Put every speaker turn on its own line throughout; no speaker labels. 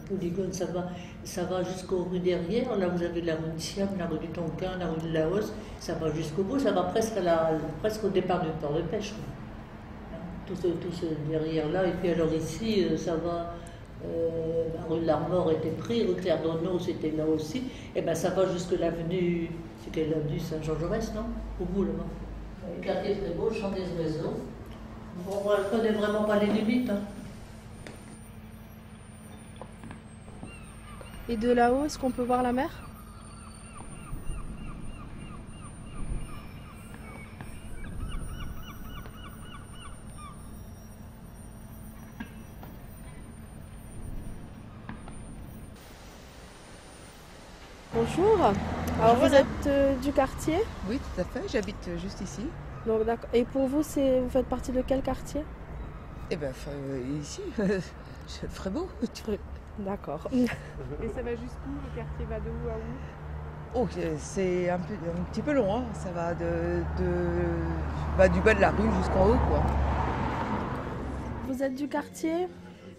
polygone, ça va jusqu'aux rues derrière. Là, vous avez la rue de Siam, la rue du Tonkin, la rue de Laos. Ça va jusqu'au bout, ça va presque au départ du port de pêche. Tout ce derrière-là. Et puis alors ici, ça va. La rue de l'Armor était pris, rue Claire Donneau, c'était là aussi. Et bien ça va jusque l'avenue, c'était l'avenue Saint-Jean-Jaurès, non? Au bout, là-bas. Le quartier très beau, le champ des oiseaux. Bon, on ne connaît vraiment pas les limites. Hein.
Et de là-haut, est-ce qu'on peut voir la mer? Bonjour. Alors vous êtes du quartier?
Oui, tout à fait. J'habite juste ici.
Donc d'accord. Et pour vous, vous faites partie de quel quartier?
Eh bien, ici, Frébeau.
D'accord.
Et ça va jusqu'où? Le quartier va de où à où?
Oh, c'est un petit peu long. Hein. Ça va du bas de la rue jusqu'en haut, quoi.
Vous êtes du quartier?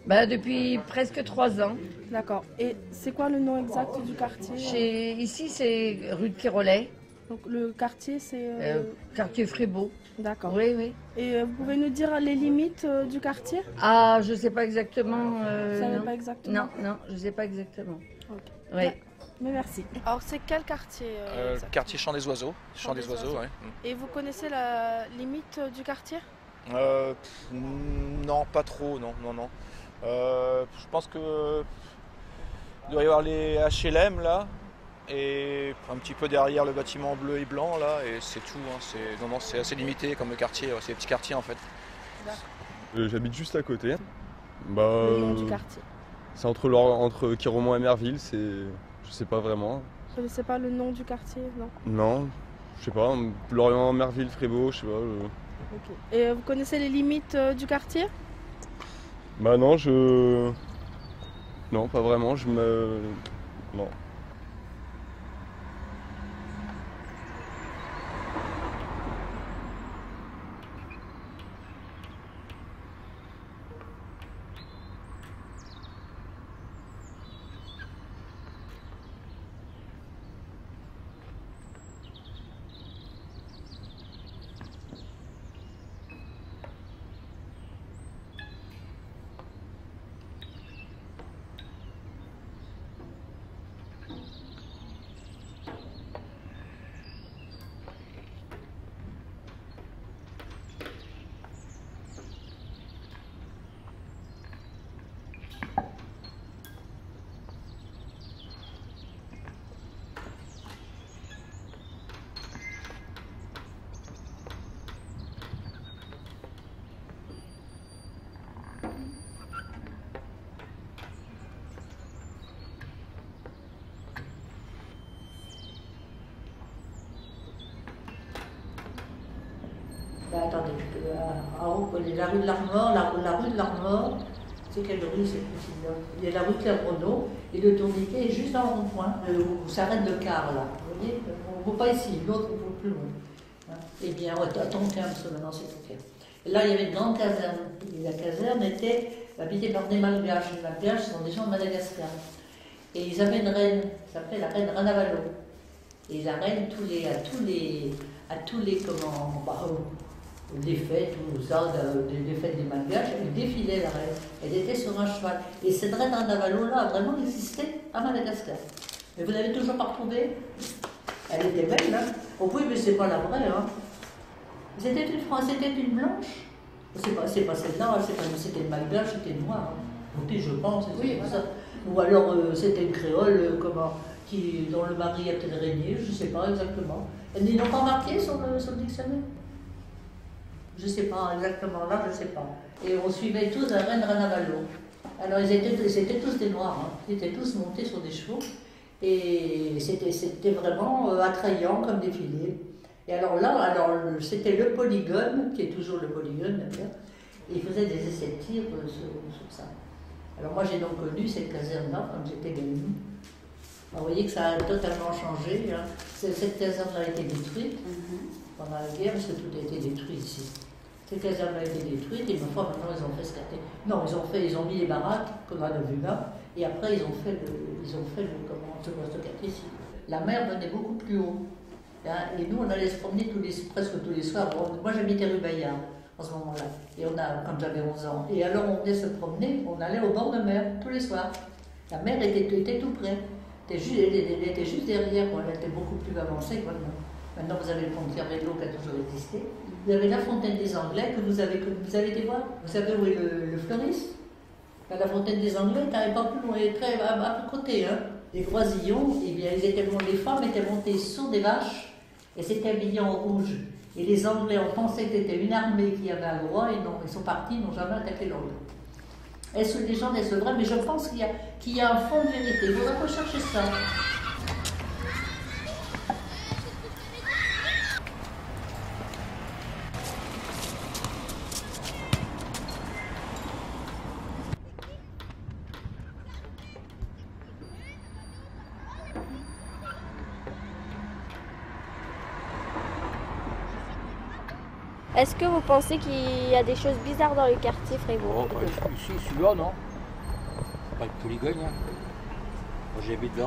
Depuis presque 3 ans.
D'accord. Et c'est quoi le nom exact du quartier?
Ici, c'est rue de Quirolet,
Donc le quartier, c'est...
quartier Frébeau.
D'accord.
Oui, oui.
Et vous pouvez nous dire les limites du quartier?
Ah, je ne sais pas exactement.
Vous savez
non.
pas exactement?
Non, non, je ne sais pas exactement.
Ok.
Oui.
Mais merci. Alors c'est quel quartier
Quartier Champ des Oiseaux.
Champ des Oiseaux.
Ouais.
Et vous connaissez la limite du quartier?
Non, pas trop, non. Je pense que il doit y avoir les HLM là, et un petit peu derrière le bâtiment bleu et blanc là, et c'est tout. Hein. C'est assez limité comme le quartier, c'est des petits quartiers en fait.
J'habite juste à côté.
Le nom du quartier.
C'est entre Quiroman et Merville, je sais pas vraiment.
Vous connaissez pas le nom du quartier, non?
Non, je sais pas, Lorient, Merville, Frébeau, je sais pas.
Ok. Et vous connaissez les limites du quartier?
Non, non, pas vraiment, non.
Attendez, la rue de l'Armor, la rue de l'Armor, c'est quelle rue c'est possible? Il y a la rue Claire Donneau et le tourniquet est juste dans le rond-point, où s'arrête le car là. Vous voyez, on ne voit pas ici, l'autre on ne voit plus loin. Hein. Eh bien, à Tonkin, parce que maintenant c'est Tonkin. Et là, il y avait une grande caserne. Et la caserne était habitée par des Malgaches. Les Malgaches sont des gens de Madagascar. Et ils avaient une reine, qui s'appelait la reine Ranavalo. Et la reine, à tous les les fêtes, tout ça, des fêtes des Malgaches, elle défilait la reine. Elle était sur un cheval. Et cette reine Ranavalo-là a vraiment existé à Madagascar. Mais vous l'avez toujours pas retrouvée? Elle était belle, hein? Oh oui, mais c'est pas la vraie, hein? C'était une blanche? C'est pas celle-là, c'était une Malgache, c'était une noire. Hein. Ok, je pense, oui, voilà. Ça. Ou alors c'était une créole, dont le mari a peut-être régné, je ne sais pas exactement. Ils n'ont pas marqué sur le dictionnaire? Je ne sais pas exactement, là je ne sais pas. Et on suivait tous la reine Ranavalo. Alors ils étaient tous des noirs, hein. Ils étaient tous montés sur des chevaux. Et c'était vraiment attrayant comme défilé. Et alors là, c'était le polygone, qui est toujours le polygone d'ailleurs, et ils faisaient des essais de tir sur ça. Alors moi j'ai donc connu cette caserne-là quand j'étais gamine. Vous voyez que ça a totalement changé. Hein. Cette caserne a été détruite pendant la guerre, parce que tout a été détruit ici. Cette caserne a été détruite, et une fois maintenant ils ont fait ce quartier. Non, ils ont mis les baraques, comme on a vu là, Et après, ils ont fait ce quartier ici. La mer venait beaucoup plus haut. Hein, et nous, on allait se promener presque tous les soirs. Bon, moi, j'habitais rue Bayard en ce moment-là. Et quand j'avais 11 ans. Et alors, on venait se promener, on allait au bord de mer tous les soirs. La mer était tout près. Elle était juste derrière. Bon, elle était beaucoup plus avancée que maintenant. Maintenant, vous avez le pont de Kervélo qui a toujours existé. Vous avez la fontaine des Anglais que vous avez été voir. Vous savez où est le fleuriste? La fontaine des Anglais, elle n'est pas plus loin, elle est très à côté. Hein. Les croisillons, eh bien, les femmes étaient montées sur des vaches et s'étaient habillées en rouge. Et les Anglais ont pensé que c'était une armée qui avait un roi et non, ils sont partis, ils n'ont jamais attaqué l'Anglais. Est-ce que les gens est-ce vrai? Mais je pense qu'il y a un fond de vérité. Il faudra rechercher ça.
Est-ce que vous pensez qu'il y a des choses bizarres dans le quartier Frébeau?
Oh, bah, ici, celui-là, non. Pas de polygone. Hein. Moi, j'habite là.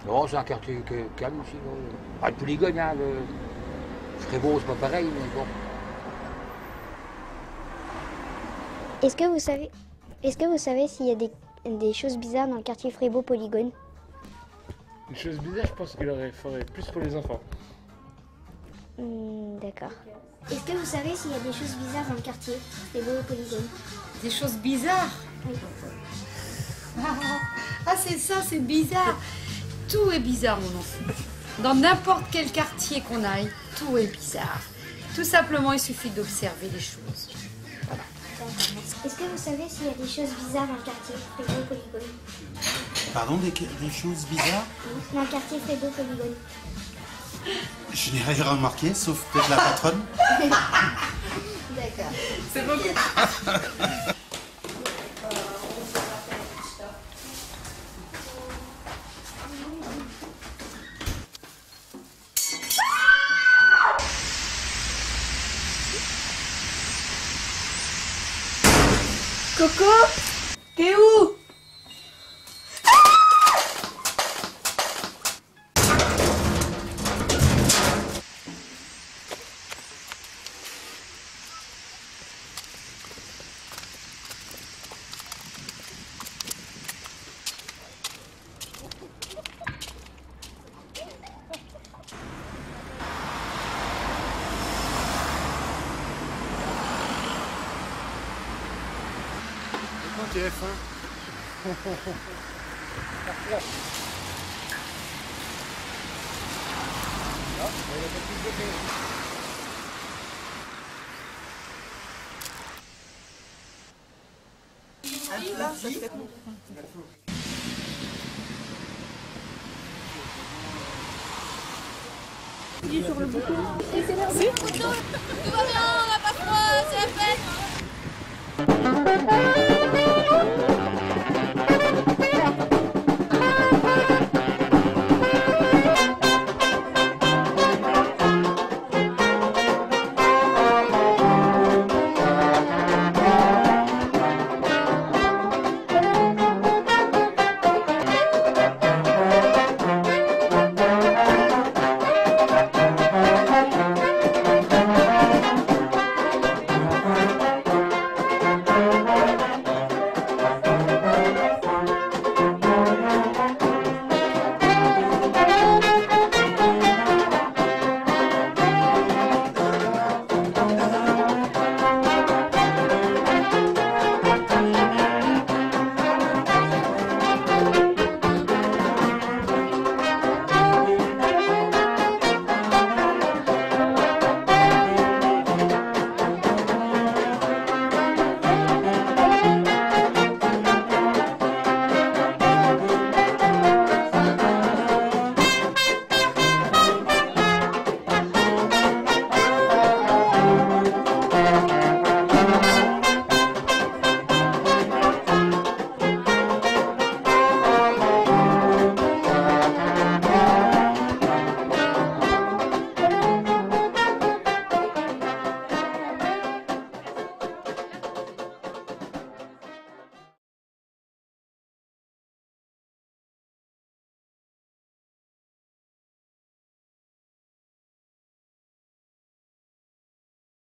Non, c'est un quartier calme aussi. Là. Pas de polygone. Hein. Frébeau, c'est pas pareil, mais bon.
Est-ce que vous savez s'il y a des choses bizarres dans le quartier Frébeau-Polygone?
Une chose bizarre, je pense qu'il faudrait plus pour les enfants.
D'accord. Est-ce que vous savez s'il y a des choses bizarres dans le quartier Frébeau-Polygone?
Des choses bizarres?
Oui.
Ah, c'est ça, c'est bizarre. Tout est bizarre, mon enfant. Dans n'importe quel quartier qu'on aille, tout est bizarre. Tout simplement, il suffit d'observer les choses. Voilà.
Est-ce que vous savez s'il y a des choses bizarres dans le quartier Frébeau-Polygone?
Pardon, des choses bizarres?
Dans le quartier Frébeau-Polygone.
Je n'ai rien remarqué, sauf peut-être la patronne.
D'accord.
C'est bon. Coco, t'es où?
TF1.
Là, ça serait...
Sur le bouton. Et c'est merci. Tout va bien, on n'a pas froid, c'est la fête.